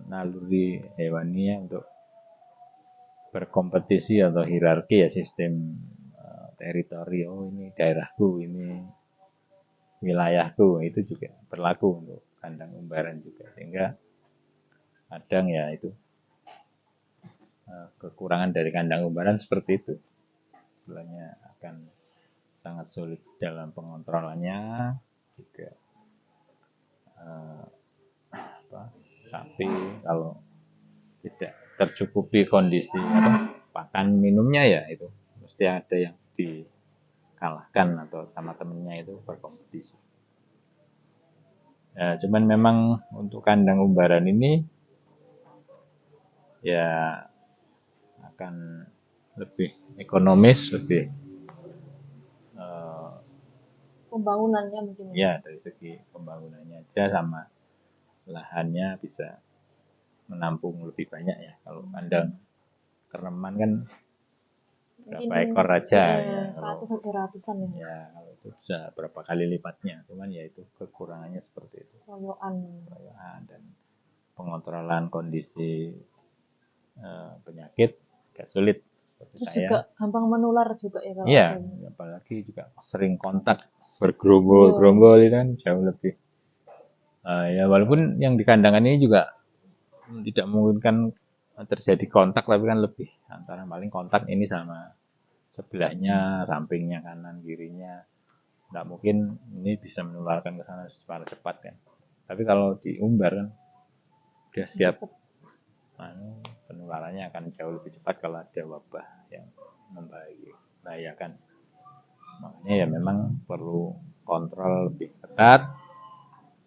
naluri hewani untuk berkompetisi atau hierarki ya, sistem teritori. Oh ini daerahku, ini wilayahku, itu juga berlaku untuk kandang umbaran juga, sehingga kadang ya itu kekurangan dari kandang umbaran seperti itu, istilahnya akan sangat sulit dalam pengontrolannya juga. Tapi kalau tidak tercukupi kondisi pakan minumnya ya itu mesti ada yang dikalahkan atau sama temennya itu berkompetisi. Ya, cuman memang untuk kandang umbaran ini ya akan lebih ekonomis, lebih Pembangunannya mungkin. ya dari segi pembangunannya aja, sama lahannya bisa menampung lebih banyak ya. Kalau kandang kereman kan berapa ekor aja ya. Kalau 100 sampai ratusan ya. ya kalau itu bisa berapa kali lipatnya. Cuman ya itu kekurangannya seperti itu. Royoan dan pengontrolan kondisi penyakit agak sulit seperti Terus saya. juga gampang menular juga ya kalau Iya, apalagi juga sering kontak bergerombol-gerombol itu kan jauh lebih. Ya walaupun yang di kandangan ini juga tidak memungkinkan terjadi kontak, tapi kan lebih antara paling kontak ini sama sebelahnya, sampingnya, kanan, kirinya. Nggak mungkin ini bisa menularkan ke sana secara cepat kan. Tapi kalau diumbar kan dia setiap penularannya akan jauh lebih cepat kalau ada wabah yang membahayakan. Makanya ya memang perlu kontrol lebih ketat,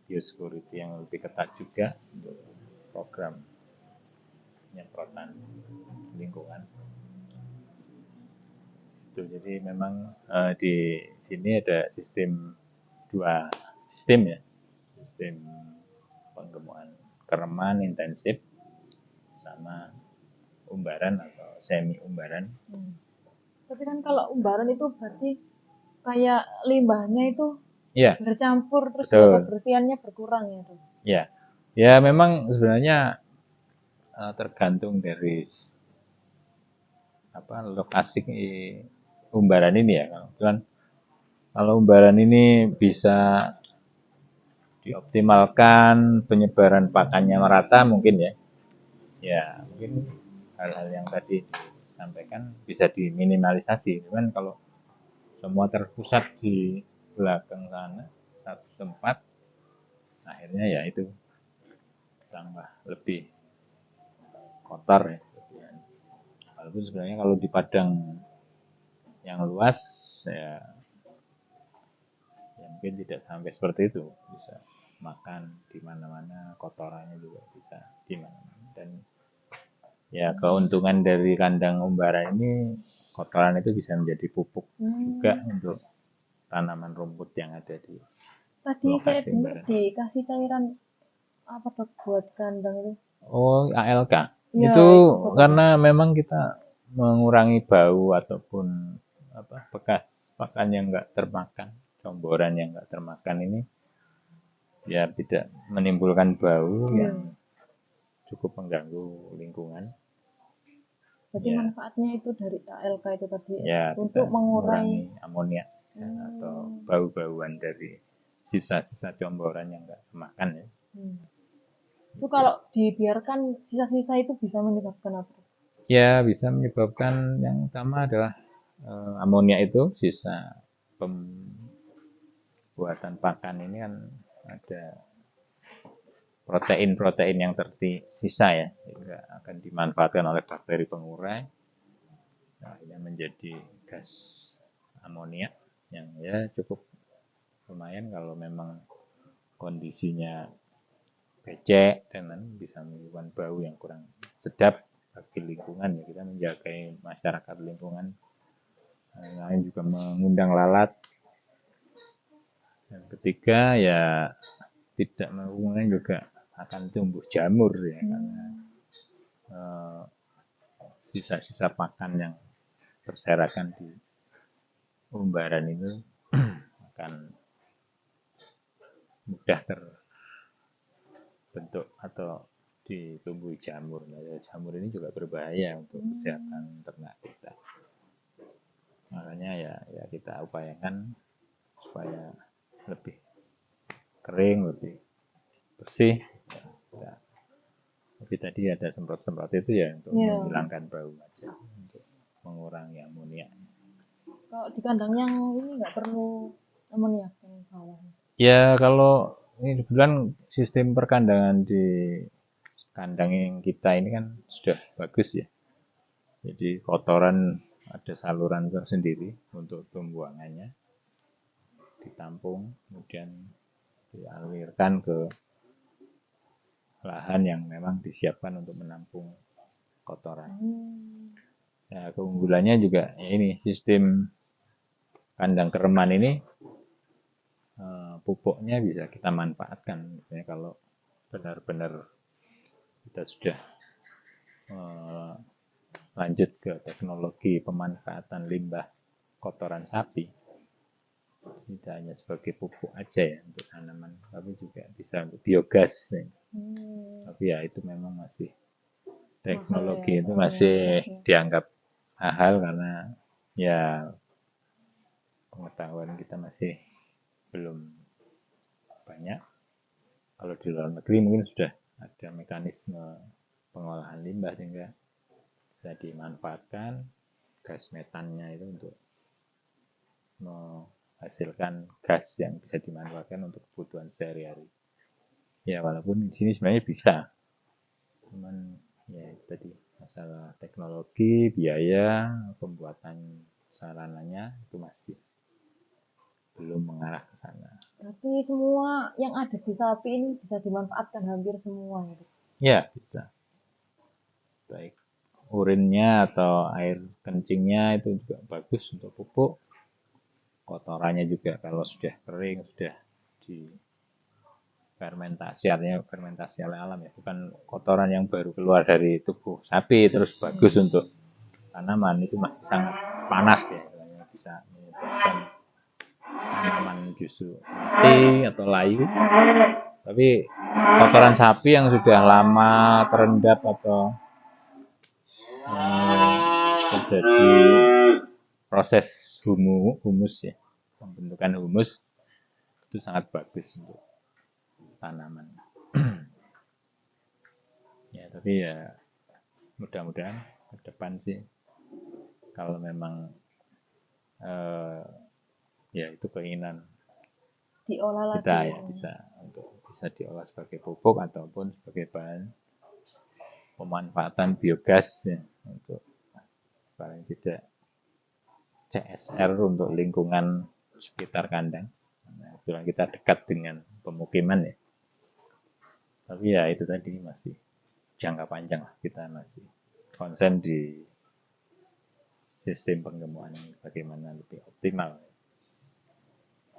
biosecurity yang lebih ketat juga untuk program penyemprotan lingkungan. Itu jadi memang di sini ada dua sistem ya, sistem penggemukan kereman intensif sama umbaran atau semi umbaran. Tapi kan kalau umbaran itu berarti kayak limbahnya itu ya bercampur, terus betul. juga kebersihannya berkurang ya tuh. Ya memang sebenarnya tergantung dari lokasi umbaran ini ya. Kalau umbaran ini bisa dioptimalkan, penyebaran pakannya merata mungkin ya. Ya mungkin hal-hal yang tadi disampaikan bisa diminimalisasi. Cuman kalau semua terpusat di belakang sana satu tempat, akhirnya ya itu tambah lebih kotor ya. Walaupun sebenarnya kalau di padang yang luas ya mungkin tidak sampai seperti itu, bisa makan di mana-mana, kotorannya juga bisa di mana-mana. Dan ya keuntungan dari kandang umbaran ini, kotoran itu bisa menjadi pupuk juga untuk tanaman rumput yang ada di Tadi saya lokasi dengar umbaran. dikasih cairan apa tuh buat kandang itu? Oh, ALK. Ya, itu itu karena memang kita mengurangi bau ataupun bekas pakan yang enggak termakan, comboran yang enggak termakan ini, biar tidak menimbulkan bau yang cukup mengganggu lingkungan. Jadi manfaatnya itu dari ALK itu tadi ya, untuk mengurangi amonia atau bau-bauan dari sisa-sisa comboran yang enggak termakan ya. Itu kalau dibiarkan sisa-sisa itu bisa menyebabkan apa? Ya, bisa menyebabkan yang utama adalah amonia itu, sisa pembuatan pakan ini kan ada protein-protein yang tersisa ya, sehingga akan dimanfaatkan oleh bakteri pengurai, akhirnya menjadi gas amonia yang ya cukup lumayan kalau memang kondisinya becek dan bisa menimbulkan bau yang kurang sedap bagi lingkungan ya. Kita menjaga masyarakat lingkungan, lain juga mengundang lalat. Yang ketiga ya tidak mengundang juga akan tumbuh jamur ya, karena eh, sisa-sisa pakan yang berserakan di umbaran itu akan mudah terbentuk atau ditumbuhi jamur. Nah, ya, jamur ini juga berbahaya untuk kesehatan ternak kita. Makanya ya kita upayakan supaya lebih kering, lebih bersih. Ya, tapi tadi ada semprot-semprot itu ya untuk menghilangkan bau aja, untuk mengurangi amonia. Kalau di kandang yang ini nggak perlu amoniak yang bawah. Ya kalau ini kebetulan sistem perkandangan di kandang yang kita ini kan sudah bagus ya. Jadi kotoran ada saluran tersendiri untuk pembuangannya, ditampung, kemudian dialirkan ke lahan yang memang disiapkan untuk menampung kotoran. Nah, keunggulannya juga ya ini sistem kandang kereman ini pupuknya bisa kita manfaatkan. Misalnya kalau benar-benar kita sudah lanjut ke teknologi pemanfaatan limbah kotoran sapi, tidak hanya sebagai pupuk aja ya untuk tanaman, tapi juga bisa untuk biogas. Tapi ya itu memang masih teknologi itu masih dianggap mahal karena ya pengetahuan kita masih belum banyak. Kalau di luar negeri mungkin sudah ada mekanisme pengolahan limbah sehingga bisa dimanfaatkan gas metannya itu untuk menghasilkan gas yang bisa dimanfaatkan untuk kebutuhan sehari-hari. Ya walaupun di sini sebenarnya bisa, cuman ya itu tadi masalah teknologi, biaya, pembuatan sarananya itu masih belum mengarah ke sana. Berarti semua yang ada di sapi ini bisa dimanfaatkan hampir semua gitu. Ya bisa, baik urinnya atau air kencingnya itu juga bagus untuk pupuk. Kotorannya juga kalau sudah kering, sudah di fermentasi, artinya fermentasi oleh alam ya, bukan kotoran yang baru keluar dari tubuh sapi terus bagus untuk tanaman, itu masih sangat panas ya, bisa menyebabkan tanaman justru mati atau layu. Tapi kotoran sapi yang sudah lama terendap atau terjadi proses humus ya, pembentukan humus, itu sangat bagus untuk tanaman. Ya tapi ya mudah-mudahan ke depan sih kalau memang ya itu keinginan Diolah kita lagi. ya bisa diolah sebagai pupuk ataupun sebagai bahan pemanfaatan biogas ya, untuk paling tidak CSR untuk lingkungan sekitar kandang. Nah, kita dekat dengan pemukiman ya. Tapi ya itu tadi masih jangka panjang lah, kita masih konsen di sistem penggemuan bagaimana lebih optimal.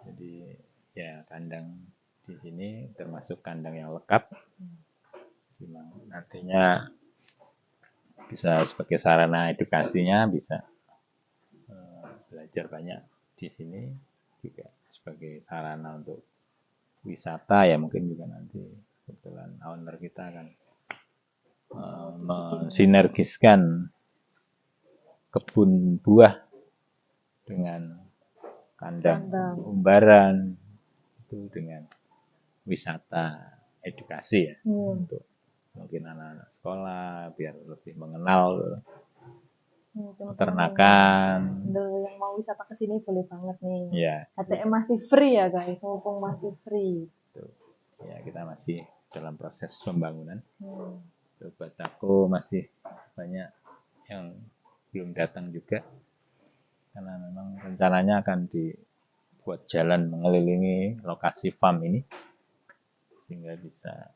Jadi ya kandang di sini termasuk kandang yang lengkap, nantinya bisa sebagai sarana edukasinya, bisa belajar banyak di sini, juga sebagai sarana untuk wisata ya, mungkin juga nanti kebetulan owner kita akan mensinergiskan kebun buah dengan kandang umbaran itu dengan wisata edukasi ya, untuk mungkin anak-anak sekolah biar lebih mengenal peternakan. Yang mau wisata ke sini boleh banget nih. Ya. ATM masih free ya guys, mumpung masih free. Ya kita masih dalam proses pembangunan. Buat aku masih banyak yang belum datang juga, karena memang rencananya akan dibuat jalan mengelilingi lokasi farm ini sehingga bisa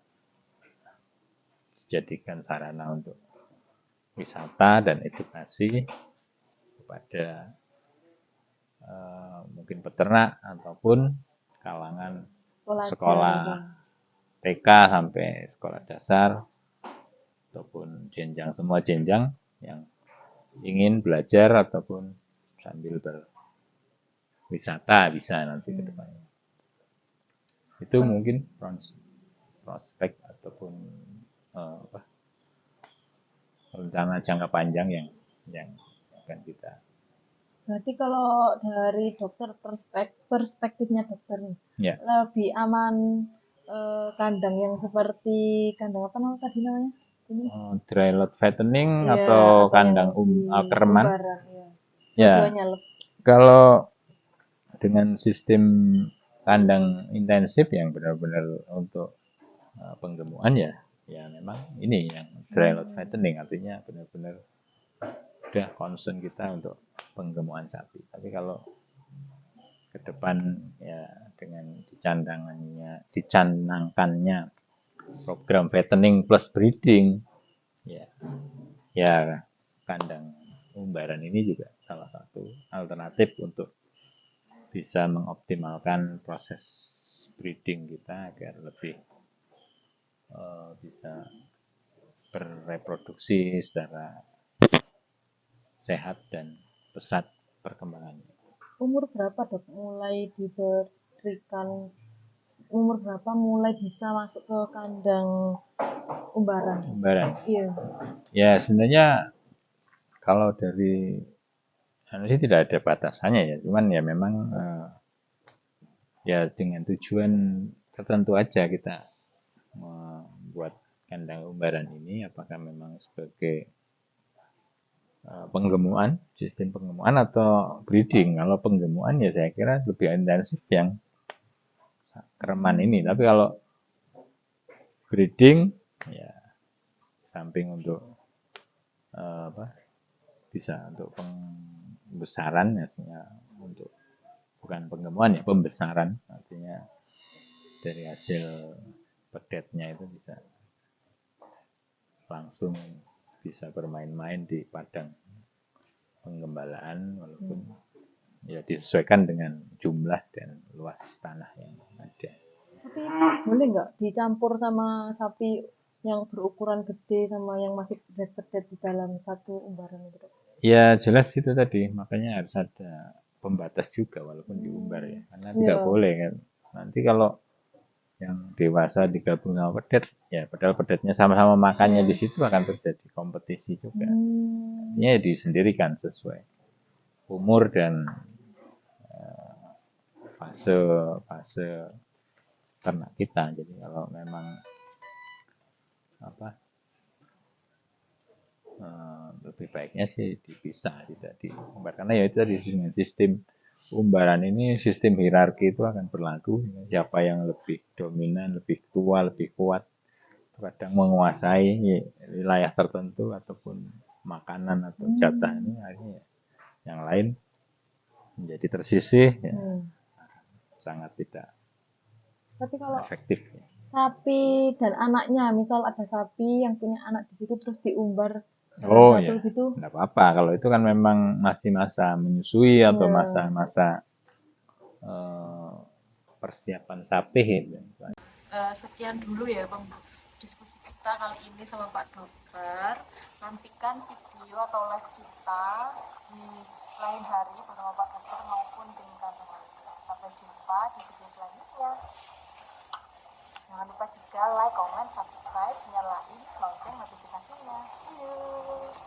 dijadikan sarana untuk wisata dan edukasi kepada mungkin peternak ataupun kalangan sekolah TK sampai sekolah dasar, ataupun jenjang, semua jenjang yang ingin belajar ataupun sambil berwisata bisa nanti ke depannya. Itu mungkin prospek ataupun rencana jangka panjang yang akan kita. Berarti kalau dari dokter perspektifnya dokter nih, Ya. lebih aman kandang yang seperti kandang apa tadi namanya? Ini Dry lot fattening ya, atau yang kandang di kereman. Umbaran, ya. Ya. Keduanya Kalau dengan sistem kandang intensif yang benar-benar untuk penggemukan ya memang ini yang dry lot fattening, artinya benar-benar udah concern kita untuk penggemukan sapi. Tapi kalau ke depan ya dengan dicanangkannya program fattening plus breeding, ya kandang umbaran ini juga salah satu alternatif untuk bisa mengoptimalkan proses breeding kita agar lebih bisa berreproduksi secara sehat dan pesat perkembangannya. umur berapa dok mulai diberikan, umur berapa mulai bisa masuk ke kandang umbaran? Iya. Ya sebenarnya kalau dari sih tidak ada batasannya ya, cuman ya memang ya dengan tujuan tertentu aja kita membuat kandang umbaran ini, apakah memang sebagai penggemukan, sistem penggemukan atau breeding. Kalau penggemukan ya saya kira lebih intensif yang kereman ini, tapi kalau breeding ya samping untuk bisa untuk pembesaran ya, untuk bukan penggemukan ya, pembesaran, artinya dari hasil pedetnya itu bisa langsung bisa bermain-main di padang penggembalaan, walaupun ya disesuaikan dengan jumlah dan luas tanah yang ada. Tapi boleh nggak dicampur sama sapi yang berukuran gede sama yang masih pedet-pedet di dalam satu umbaran itu? Ya jelas itu tadi, makanya harus ada pembatas juga walaupun diumbar ya, karena tidak boleh kan. Nanti kalau yang dewasa digabung sama pedet, ya padahal pedetnya sama-sama makannya di situ akan terjadi kompetisi juga. Artinya ya disendirikan sesuai umur dan fase ternak kita. Jadi kalau memang lebih baiknya sih dipisah, tidak diumbar, karena ya itu tadi dengan sistem umbaran ini, sistem hierarki itu akan berlaku. Siapa yang lebih dominan, lebih tua, lebih kuat, kadang menguasai wilayah tertentu ataupun makanan atau jatah ini, akhirnya yang lain menjadi tersisih, ya, sangat tidak efektif. Sapi dan anaknya, misal ada sapi yang punya anak di situ terus diumbar ya, gitu, nggak apa-apa. Kalau itu kan memang masih masa menyusui atau masa-masa persiapan sapi. Sekian dulu ya Bang diskusi kita kali ini sama Pak Dokter. Nantikan video atau live kita di lain hari bersama Pak Dokter maupun tim kandang lainnya. Sampai jumpa di video selanjutnya. Jangan lupa juga like, comment, subscribe, nyalain lonceng notifikasinya. See you.